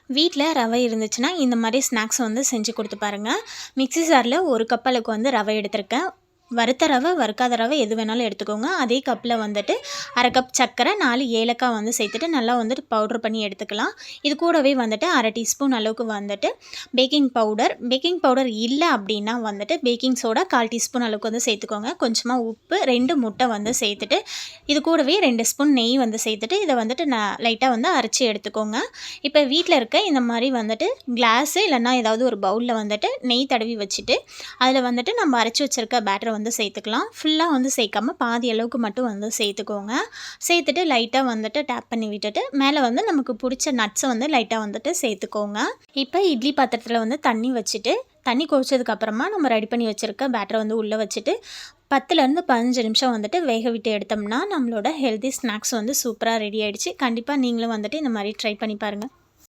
வீட்டில் ரவை இருந்துச்சுன்னா இந்த மாதிரி ஸ்நாக்ஸ் வந்து செஞ்சு கொடுத்து பாருங்கள். மிக்ஸி ஜாரில் 1 கப் அளவுக்கு வந்து ரவை எடுத்திருக்கேன். வறுத்த ரவை, வறுக்காத ரவை எது வேணாலும் எடுத்துக்கோங்க. அதே கப்பில் வந்துட்டு 1/2 கப் சர்க்கரை, 4 ஏலக்காய் வந்து சேர்த்துட்டு நல்லா வந்துட்டு பவுட்ரு பண்ணி எடுத்துக்கலாம். இது கூடவே வந்துட்டு 1/2 டீஸ்பூன் அளவுக்கு வந்துட்டு பேக்கிங் பவுடர் இல்லை அப்படின்னா வந்துட்டு பேக்கிங் சோடா 1/4 டீஸ்பூன் அளவுக்கு வந்து சேர்த்துக்கோங்க. கொஞ்சமாக உப்பு, 2 முட்டை வந்து சேர்த்துட்டு இது கூடவே 2 ஸ்பூன் நெய் வந்து சேர்த்துட்டு இதை வந்துட்டு லைட்டாக வந்து அரைச்சி எடுத்துக்கோங்க. இப்போ வீட்டில் இருக்க இந்த மாதிரி வந்துட்டு கிளாஸு இல்லைன்னா ஏதாவது ஒரு பவுலில் வந்துட்டு நெய் தடவி வச்சுட்டு அதில் வந்துட்டு நம்ம அரைச்சி வச்சுருக்க பேட்டரை வந்து சேர்த்துக்கலாம். ஃபுல்லாக வந்து சேர்க்காம பாதி அளவுக்கு மட்டும் வந்து சேர்த்துக்கோங்க. சேர்த்துட்டு லைட்டாக வந்துட்டு டேப் பண்ணி விட்டுட்டு மேலே வந்து நமக்கு பிடிச்ச நட்ஸை வந்து லைட்டாக வந்துட்டு சேர்த்துக்கோங்க. இப்போ இட்லி பாத்திரத்தில் வந்து தண்ணி வச்சுட்டு தண்ணி கொதிச்சதுக்கப்புறமா நம்ம ரெடி பண்ணி வச்சுருக்க பேட்டரை வந்து உள்ளே வச்சுட்டு 10லேருந்து 15 நிமிஷம் வந்துட்டு வேக விட்டு எடுத்தோம்னா நம்மளோட ஹெல்தி ஸ்நாக்ஸ் வந்து சூப்பராக ரெடி ஆகிடுச்சு. கண்டிப்பாக நீங்களும் வந்துட்டு இந்த மாதிரி ட்ரை பண்ணி பாருங்கள்.